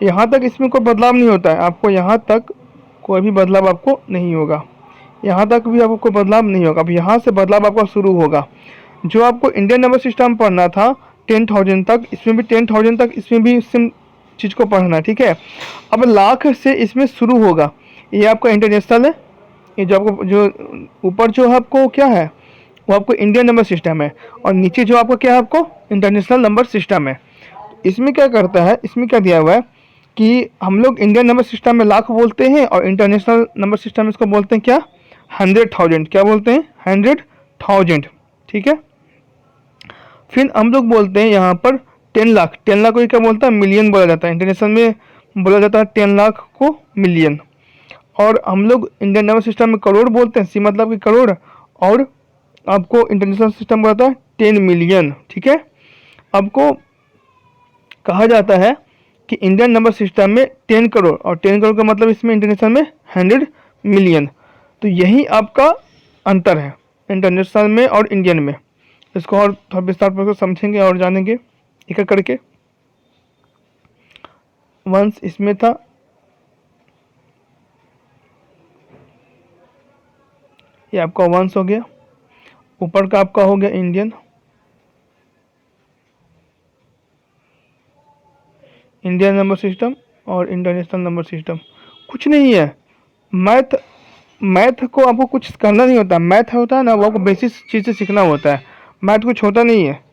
यहाँ तक इसमें कोई बदलाव नहीं होता है, आपको यहाँ तक कोई भी बदलाव आपको नहीं होगा, यहाँ तक भी आपको कोई बदलाव नहीं होगा। अब यहाँ से बदलाव आपका शुरू होगा। जो आपको इंडियन नंबर सिस्टम पढ़ना था 10,000 तक, इसमें भी 10,000 तक, इसमें भी सेम चीज़ को पढ़ना है। ठीक है, अब लाख से इसमें शुरू होगा, ये आपका इंटरनेशनल है, ये जो आपको जो ऊपर जो है आपको क्या है, वो आपको इंडियन नंबर सिस्टम है, और नीचे जो आपको क्या है, आपको इंटरनेशनल नंबर सिस्टम है। इसमें क्या करता है, इसमें क्या दिया हुआ है कि हम लोग इंडियन नंबर सिस्टम में लाख बोलते हैं और इंटरनेशनल नंबर सिस्टम में इसको बोलते हैं क्या, 100,000, क्या बोलते हैं, 100,000। ठीक है, फिर हम लोग बोलते हैं यहाँ पर 10 लाख, 10 लाख को क्या बोलता है, मिलियन बोला जाता है, इंटरनेशनल में बोला जाता है 10 लाख को मिलियन। और हम लोग इंडियन नंबर सिस्टम में करोड़ बोलते हैं, सी मतलब कि करोड़, और आपको इंटरनेशनल सिस्टम बोलता है 10 मिलियन। ठीक है, आपको कहा जाता है कि इंडियन नंबर सिस्टम में 10 करोड़, और 10 करोड़ का मतलब इसमें इंटरनेशनल में 100 मिलियन। तो यही आपका अंतर है इंटरनेशनल में और इंडियन में। इसको और थोड़ा विस्तार पूर्वक समझेंगे और जानेंगे एक एक करके। वंस इसमें था, ये आपका वंस हो गया, ऊपर का आपका हो गया इंडियन, इंडियन नंबर सिस्टम और इंटरनेशनल नंबर सिस्टम। कुछ नहीं है, मैथ, मैथ को आपको कुछ करना नहीं होता, मैथ होता है ना वो आपको बेसिक चीज़ से सीखना होता है, मैथ कुछ होता नहीं है।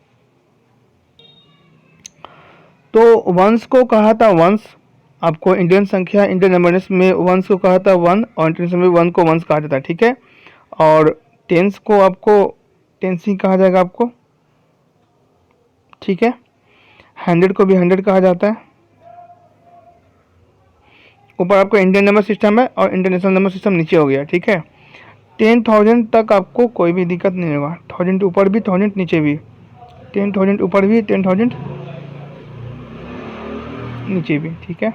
तो वंस को कहा था वंस, आपको इंडियन संख्या इंडियन नंबर्स में वंस को कहा था वन, और इंटरनेशनल में वन को वंस कहा जाता है। ठीक है, और टेंस को आपको टेंस ही कहा जाएगा आपको। ठीक है, 100 को भी 100 कहा जाता है। ऊपर आपको इंडियन नंबर सिस्टम है और इंटरनेशनल नंबर सिस्टम नीचे हो गया। ठीक है, 10,000 तक आपको कोई भी दिक्कत नहीं होगा, 1000 ऊपर भी 1000 नीचे भी, 10,000 ऊपर भी 10,000 नीचे भी। ठीक है,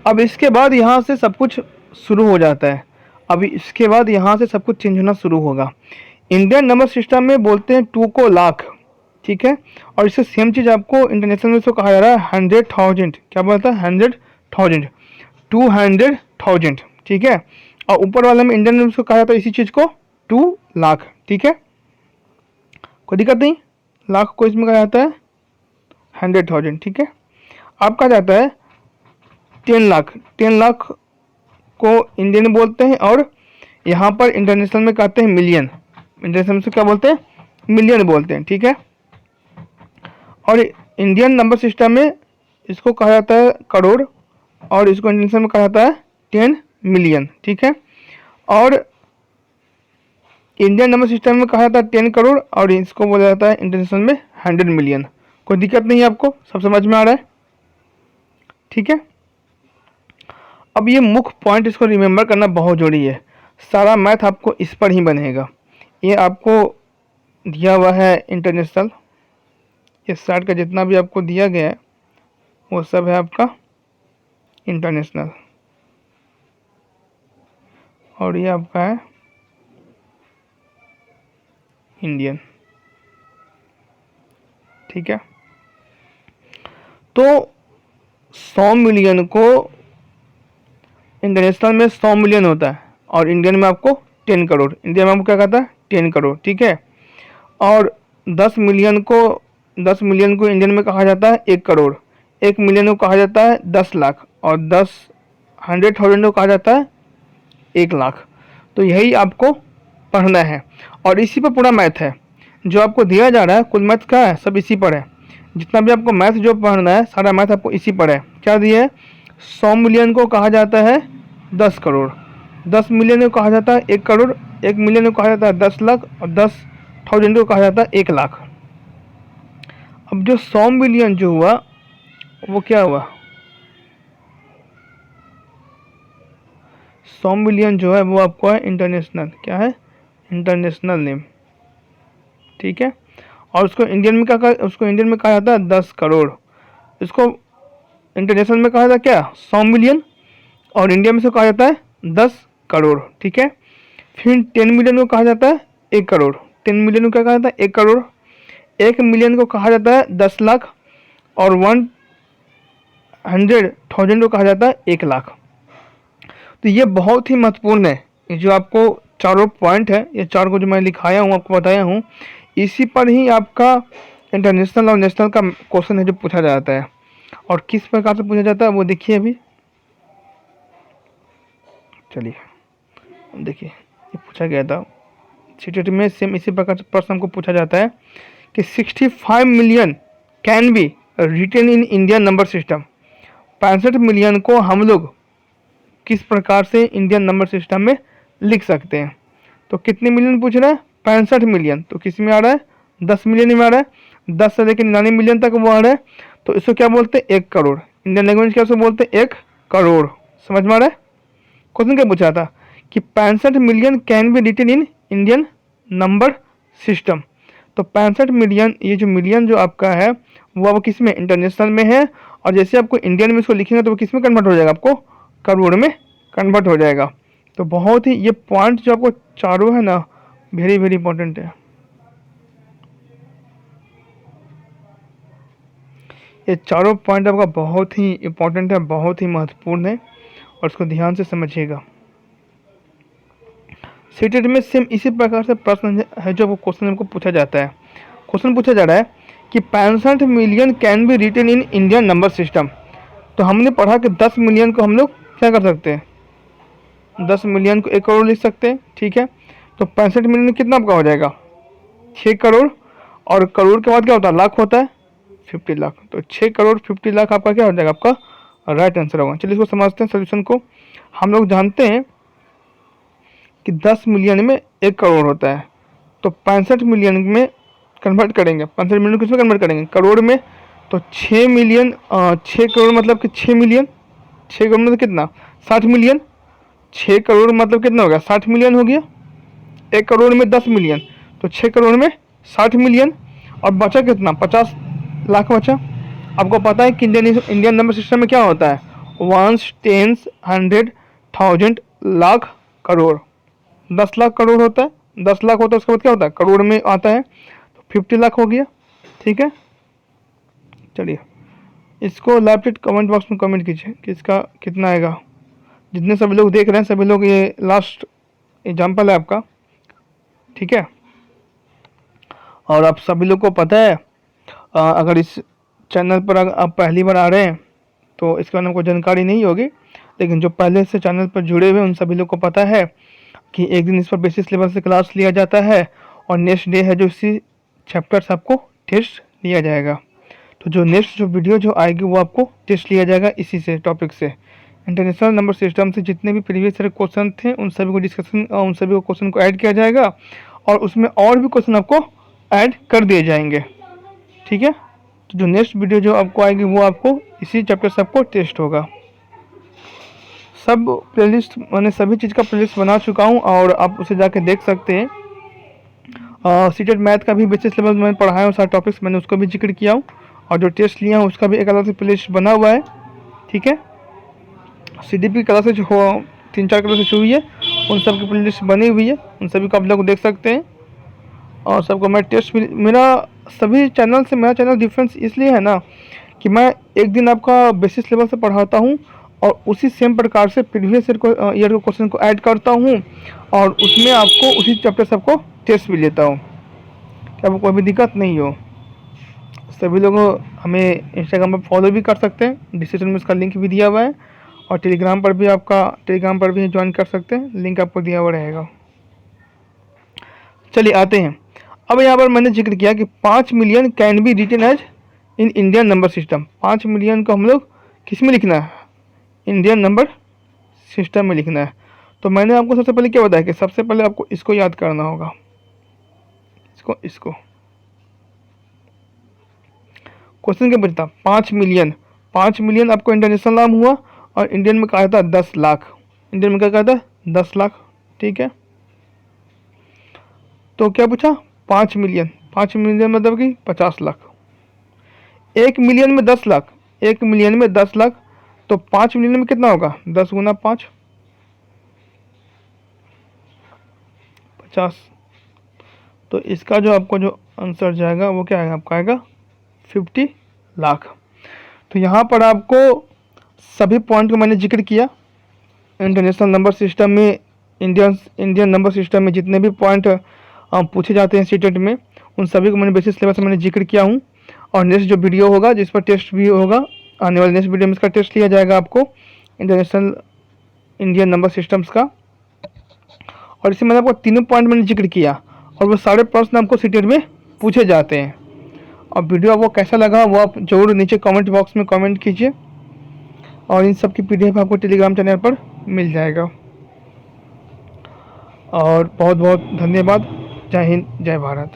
अब इसके बाद यहाँ से सब कुछ शुरू हो जाता है, अभी इसके बाद यहाँ से सब कुछ चेंज होना शुरू होगा। इंडियन नंबर सिस्टम में बोलते हैं 2 को लाख। ठीक है, और इससे सेम चीज़ आपको इंटरनेशनल में इसको कहा जा रहा है 100,000, क्या बोलता है 100,000, 200,000। ठीक है, और ऊपर वाले में इंडियन में इसको कहा जाता है इसी चीज़ को 2 लाख। ठीक है, कोई दिक्कत नहीं, लाख को इसमें कहा जाता है 100,000। ठीक है, अब कहा जाता है 10 लाख, 10 लाख को इंडियन में बोलते हैं, और यहाँ पर इंटरनेशनल में कहते हैं मिलियन, इंटरनेशनल से क्या बोलते हैं, मिलियन बोलते हैं। ठीक है, और इंडियन नंबर सिस्टम में इसको कहा जाता है करोड़, और इसको इंटरनेशनल में कहा जाता है 10 मिलियन। ठीक है, और इंडियन नंबर सिस्टम में कहा जाता है 10 करोड़, और इसको बोला जाता है इंटरनेशनल में 100 मिलियन। कोई दिक्कत नहीं है, आपको सब समझ में आ रहा है। ठीक है, अब ये मुख्य पॉइंट इसको रिमेंबर करना बहुत जरूरी है, सारा मैथ आपको इस पर ही बनेगा। ये आपको दिया हुआ है इंटरनेशनल, इस साइड का जितना भी आपको दिया गया है वो सब है आपका इंटरनेशनल, और ये आपका है इंडियन। ठीक है, तो 100 मिलियन को इंटरनेशनल में 100 मिलियन होता है और इंडियन में आपको 10 करोड़, इंडिया में आपको क्या कहता है 10 करोड़। ठीक है, और 10 मिलियन को 10 मिलियन को इंडियन में कहा जाता है 1 करोड़, 1 मिलियन को कहा जाता है 10 लाख और 100,000 को कहा जाता है 1 लाख। तो यही आपको पढ़ना है और इसी पर पूरा मैथ है जो आपको दिया जा रहा है। कुल मैथ क्या है, सब इसी पर है। जितना भी आपको मैथ जो पढ़ना है सारा मैथ आपको इसी पर है। क्या दिया है, 100 मिलियन को कहा जाता है 10 करोड़, 10 मिलियन को कहा जाता है 1 करोड़, 1 मिलियन को कहा जाता है 10 लाख और 10,000 को कहा जाता है 1 लाख। अब जो 100 मिलियन जो हुआ वो क्या हुआ, 100 मिलियन जो है वो आपको है इंटरनेशनल, क्या है इंटरनेशनल नेम। ठीक है, और उसको इंडियन में उसको इंडियन में कहा जाता है 10 करोड़, इसको इंटरनेशनल में कहा जाता है क्या 100 मिलियन और इंडिया में से कहा जाता है 10 करोड़। ठीक है, फिर 10 मिलियन को कहा जाता है 1 करोड़, 10 मिलियन को क्या कहा जाता है 1 करोड़, 1 मिलियन को कहा जाता है 10 लाख और 100,000 को कहा जाता है 1 लाख। तो ये बहुत ही महत्वपूर्ण है, ये जो आपको चारों पॉइंट है, ये चार को जो मैं लिखाया हूँ आपको बताया हूँ, इसी पर ही आपका इंटरनेशनल और नेशनल का क्वेश्चन है जो पूछा जाता है। और किस प्रकार से पूछा जाता है वो देखिए अभी, चलिए देखिए ये पूछा गया था सीटेट में, सेम इसी प्रकार से प्रश्न हमको पूछा जाता है कि 65 million can be written in Indian number system. 65 million को हम लोग किस प्रकार से इंडियन नंबर सिस्टम में लिख सकते हैं। तो कितने मिलियन पूछ रहा है, 65 मिलियन, तो किस में आ रहा है 10 मिलियन में आ रहा है, 10 से लेकर 99 मिलियन तक वो आ रहा है। तो इसको क्या बोलते हैं 1 करोड़, इंडियन लैंग्वेज क्या बोलते हैं 1 करोड़। समझ में आ रहा है, क्वेश्चन क्या पूछा था कि 65 million can be written in Indian number system. तो 65 मिलियन, ये जो मिलियन जो आपका है वो अब किस में इंटरनेशनल में है, और जैसे आपको इंडियन में इसको लिखेंगे तो वो किस में कन्वर्ट हो जाएगा, आपको करोड़ में कन्वर्ट हो जाएगा। तो बहुत ही ये पॉइंट जो आपको चारों है ना वेरी वेरी इंपॉर्टेंट है, ये चारों पॉइंट आपका बहुत ही इंपॉर्टेंट है, बहुत ही महत्वपूर्ण है और इसको ध्यान से समझिएगा। सीटेट में सेम इसी प्रकार से प्रश्न है जो क्वेश्चन हमको पूछा जाता है। क्वेश्चन पूछा जा रहा है कि 65 million can be written in Indian number system. तो हमने पढ़ा कि 10 मिलियन को हम लोग क्या कर सकते हैं, 10 मिलियन को 1 करोड़ लिख सकते हैं। ठीक है, तो 65 मिलियन कितना आपका हो जाएगा 6 करोड़, और करोड़ के बाद क्या होता है लाख होता है 50 लाख। तो 6 करोड़ 50 लाख आपका क्या हो जाएगा, आपका राइट आंसर होगा। चलिए इसको समझते हैं सोल्यूशन को। हम लोग जानते हैं कि 10 मिलियन में 1 करोड़ होता है, तो 65 मिलियन में कन्वर्ट करेंगे, 65 मिलियन किस में कन्वर्ट करेंगे करोड़ में। तो 6 मिलियन 6 करोड़ मतलब कि 6 मिलियन, 6 करोड़ मतलब कितना 60 मिलियन, 6 करोड़ मतलब कितना हो गया 60 मिलियन हो गया। 1 करोड़ में 10 मिलियन, तो 6 करोड़ में 60 मिलियन, और बचा कितना 50 लाख बचा। आपको पता है कि इंडियन नंबर सिस्टम में क्या होता है 1s 10s 100 1000 लाख करोड़, 10 लाख करोड़ होता है, 10 लाख होता है उसके बाद क्या होता है करोड़ में आता है, तो 50 लाख हो गया। ठीक है, चलिए इसको लाइव चैट कमेंट बॉक्स में कमेंट कीजिए कि इसका कितना आएगा। जितने सभी लोग देख रहे हैं सभी लोग, ये लास्ट एग्जाम्पल है आपका। ठीक है, और आप सभी लोग को पता है अगर इस चैनल पर आप पहली बार आ रहे हैं तो इसके बारे में कोई जानकारी नहीं होगी, लेकिन जो पहले से चैनल पर जुड़े हुए उन सभी लोग को पता है कि एक दिन इस पर बेसिस लेवल से क्लास लिया जाता है और नेक्स्ट डे है जो इसी चैप्टर से आपको टेस्ट लिया जाएगा। तो जो नेक्स्ट जो वीडियो जो आएगी वो आपको टेस्ट लिया जाएगा इसी से टॉपिक से, इंटरनेशनल नंबर सिस्टम से जितने भी प्रीवियस सारे क्वेश्चन थे उन सभी को डिस्कशन, उन सभी को क्वेश्चन को ऐड किया जाएगा और उसमें और भी क्वेश्चन आपको ऐड कर दिए जाएंगे। ठीक है, तो जो नेक्स्ट वीडियो जो आपको आएगी वो आपको इसी चैप्टर से आपको टेस्ट होगा। सब प्लेलिस्ट मैंने सभी चीज़ का प्लेलिस्ट बना चुका हूँ और आप उसे जाके देख सकते हैं। सीटेट मैथ का भी बेसिस लेवल मैंने पढ़ाया हूँ, सारे टॉपिक्स मैंने उसको भी जिक्र किया हूँ, और जो टेस्ट लिया हूँ उसका भी एक अलग से प्लेलिस्ट बना हुआ है। ठीक है, CDP क्लासेज हो 3-4 क्लासेज हुई है, उन सब की प्लेलिस्ट बनी हुई है, उन सभी को आप लोग देख सकते हैं। और सबको मैं टेस्ट भी, मेरा सभी चैनल से मेरा चैनल डिफरेंस इसलिए है ना कि मैं एक दिन आपका बेसिस लेवल से पढ़ाता हूँ और उसी सेम प्रकार से प्रीवियस ईयर के क्वेश्चन को ऐड करता हूँ और उसमें आपको उसी चैप्टर सबको टेस्ट भी लेता हूँ कि आपको कोई भी दिक्कत नहीं हो। सभी लोग हमें इंस्टाग्राम पर फॉलो भी कर सकते हैं, डिस्क्रिप्शन में उसका लिंक भी दिया हुआ है, और टेलीग्राम पर भी ज्वाइन कर सकते हैं, लिंक आपको दिया हुआ रहेगा। चलिए आते हैं। अब यहाँ पर मैंने जिक्र किया कि 5 million can be written as in Indian number system. 5 million को हम लोग किस में लिखना है? इंडियन नंबर सिस्टम में लिखना है। तो मैंने आपको सबसे पहले क्या बताया कि सबसे पहले आपको इसको याद करना होगा, इसको क्वेश्चन क्या पूछता? 5 मिलियन। 5 मिलियन आपको इंटरनेशनल नाम हुआ और इंडियन में कहा था 10 लाख। इंडियन में क्या कहा था? 10 लाख। ठीक है, तो क्या पूछा? 5 मिलियन। 5 मिलियन मतलब कि 50 लाख। 1 मिलियन में 10 लाख। 1 मिलियन में 10 लाख, तो 5 मिलियन में कितना होगा? 10 गुना 5, 50। तो इसका जो आपको जो आंसर जाएगा वो क्या आएगा? आपका आएगा 50 लाख। तो यहाँ पर आपको सभी पॉइंट को मैंने जिक्र किया। इंटरनेशनल नंबर सिस्टम में, इंडियन नंबर सिस्टम में जितने भी पॉइंट पूछे जाते हैं सीटेट में, उन सभी को मैंने बेसिस सिलेबस से मैंने जिक्र किया हूँ। और नेक्स्ट जो वीडियो होगा जिस पर टेस्ट भी होगा, आने वाले नेक्स्ट वीडियो में इसका टेस्ट लिया जाएगा आपको, इंडियन नंबर सिस्टम्स का। और इसे मैंने आपको तीनों पॉइंट मैंने जिक्र किया और वो सारे प्रश्न आपको सीटेट में पूछे जाते हैं। अब वीडियो आपको कैसा लगा वो आप जरूर नीचे कमेंट बॉक्स में कमेंट कीजिए, और इन सब की PDF आपको टेलीग्राम चैनल पर मिल जाएगा। और बहुत बहुत धन्यवाद। जय हिंद, जय भारत।